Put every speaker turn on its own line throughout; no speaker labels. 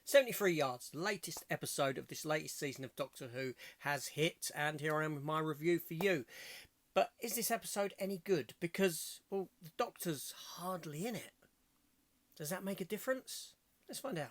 73 Yards, the latest episode of this latest season of Doctor Who has hit, and here I am with my review for you. But is this episode any good? Because, well, the Doctor's hardly in it. Does that make a difference? Let's find out.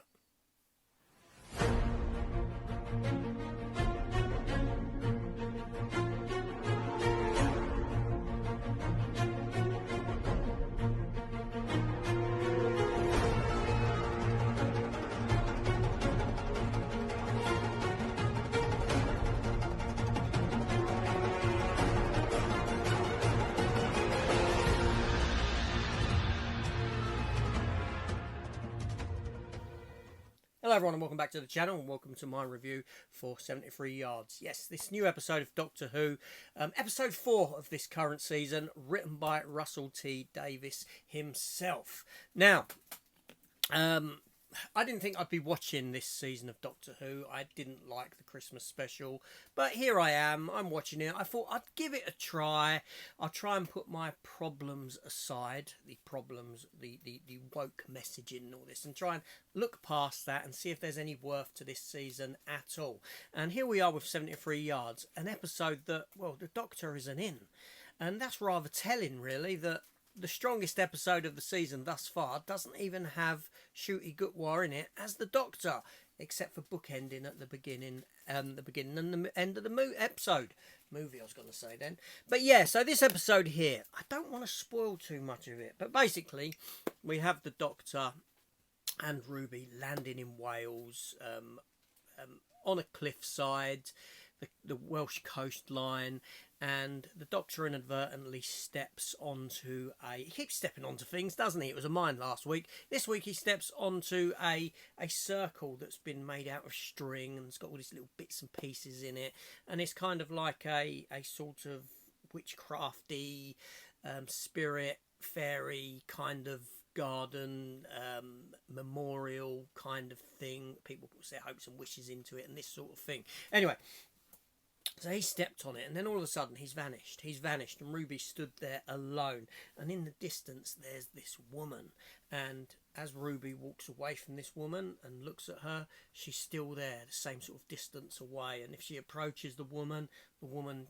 Hello everyone and welcome back to the channel and welcome to my review for 73 Yards. Yes, this new episode of Doctor Who, episode 4 of this current season, written by Russell T Davies himself. Now, I didn't think I'd be watching this season of Doctor Who. I didn't like the Christmas special, but here I am. I'm watching it. I thought I'd give it a try. I'll try and put my problems aside, the woke messaging and all this, and try and look past that and see if there's any worth to this season at all. And here we are with 73 Yards, an episode that, well, the Doctor isn't in. And that's rather telling, really, that the strongest episode of the season thus far doesn't even have Ncuti Gatwa in it as the Doctor, except for bookending at the beginning and the end of the episode. Movie, I was going to say then. But yeah, so this episode here, I don't want to spoil too much of it, but basically we have the Doctor and Ruby landing in Wales on a cliffside, the Welsh coastline, and the Doctor inadvertently steps onto he keeps stepping onto things, doesn't he? It was a mine last week. This week he steps onto a circle that's been made out of string and it's got all these little bits and pieces in it, and it's kind of like a sort of witchcrafty spirit fairy kind of garden memorial kind of thing. People put their hopes and wishes into it and this sort of thing. Anyway, so he stepped on it, and then all of a sudden he's vanished, and Ruby stood there alone, and in the distance there's this woman, and as Ruby walks away from this woman and looks at her, she's still there, the same sort of distance away, and if she approaches the woman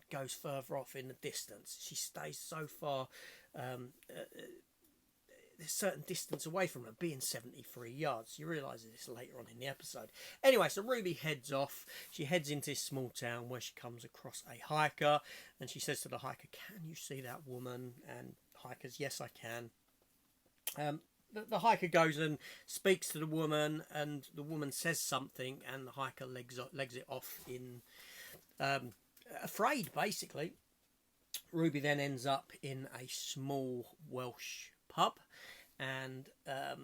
goes further off in the distance. She stays so far a certain distance away from her, being 73 yards. You realise this later on in the episode. Anyway, so Ruby heads off. She heads into this small town where she comes across a hiker, and she says to the hiker, "Can you see that woman?" And the hiker's, "Yes, I can." The hiker goes and speaks to the woman, and the woman says something, and the hiker legs it off in afraid, basically. Ruby then ends up in a small Welsh pub, and a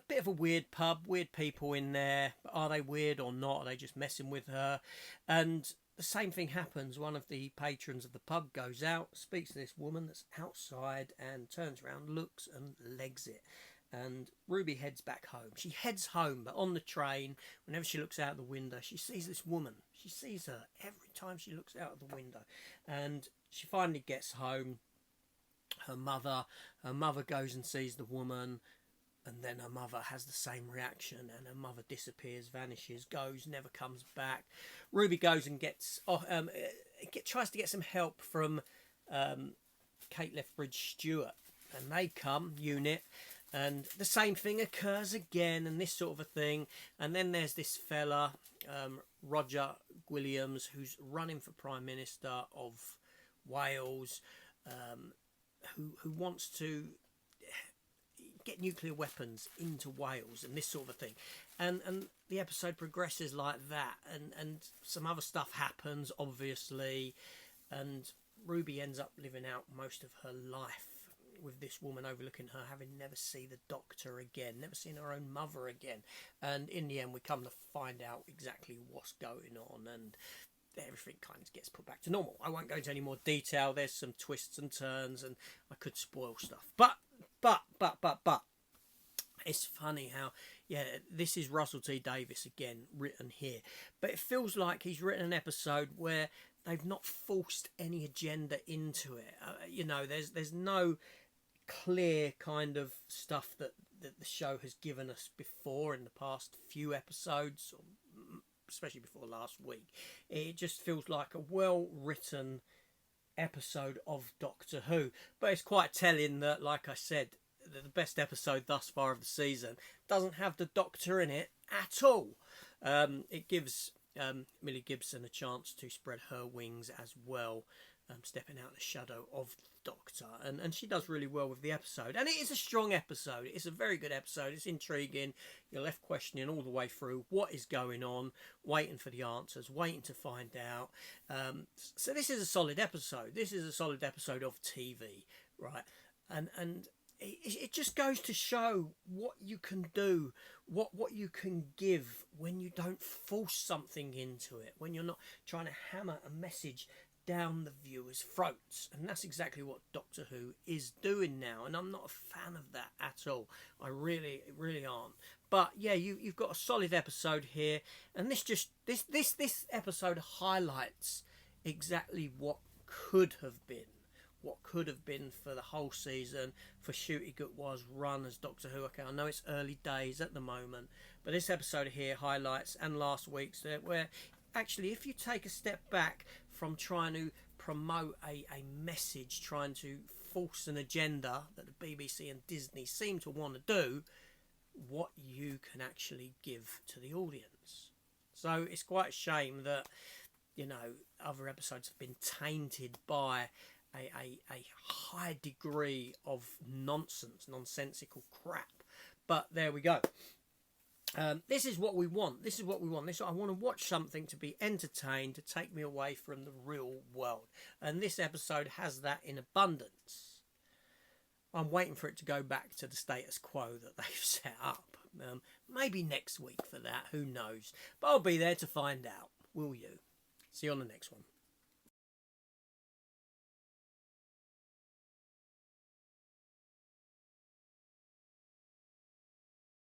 bit of a weird pub, weird people in there. But are they weird or not? Are they just messing with her? And the same thing happens. One of the patrons of the pub goes out, speaks to this woman that's outside, and turns around, looks, and legs it. And Ruby heads back home. She heads home, but on the train, whenever she looks out the window, she sees this woman. She sees her every time she looks out of the window. And she finally gets home. Her mother goes and sees the woman, and then her mother has the same reaction, and her mother disappears, vanishes, goes, never comes back. Ruby goes and tries to get some help from Kate Lethbridge Stewart, and they come, unit, and the same thing occurs again, and this sort of a thing. And then there's this fella, Roger Williams, who's running for Prime Minister of Wales, who wants to get nuclear weapons into Wales and this sort of thing. And the episode progresses like that, and some other stuff happens, obviously, and Ruby ends up living out most of her life with this woman overlooking her, having never seen the Doctor again, never seen her own mother again. And in the end we come to find out exactly what's going on, and everything kind of gets put back to normal. I won't go into any more detail. There's some twists and turns, and I could spoil stuff. But it's funny how, yeah, this is Russell T Davies again written here, but it feels like he's written an episode where they've not forced any agenda into it. There's no clear kind of stuff that that the show has given us before in the past few episodes, or especially before last week. It just feels like a well-written episode of Doctor Who. But it's quite telling that, like I said, the best episode thus far of the season doesn't have the Doctor in it at all. It gives Millie Gibson a chance to spread her wings as well, stepping out of the shadow of the Doctor, and she does really well with the episode. And it is a strong episode. It's a very good episode. It's intriguing. You're left questioning all the way through what is going on, waiting for the answers, waiting to find out. So this is a solid episode. This is a solid episode of TV, right? And it just goes to show what you can do, what you can give when you don't force something into it, when you're not trying to hammer a message down the viewers' throats. And that's exactly what Doctor Who is doing now, and I'm not a fan of that at all. I really aren't. But yeah, you've got a solid episode here, and this episode highlights exactly what could have been. What could have been for the whole season, for Ncuti Gatwa's run as Doctor Who. Okay, I know it's early days at the moment, but this episode here highlights, and last week's, where actually if you take a step back from trying to promote a message, trying to force an agenda that the BBC and Disney seem to want to do, what you can actually give to the audience. So it's quite a shame that, you know, other episodes have been tainted by a high degree of nonsensical crap. But there we go. This is what we want. I want to watch something to be entertained, to take me away from the real world. And this episode has that in abundance. I'm waiting for it to go back to the status quo that they've set up. Maybe next week for that, who knows. But I'll be there to find out. Will you? See you on the next one.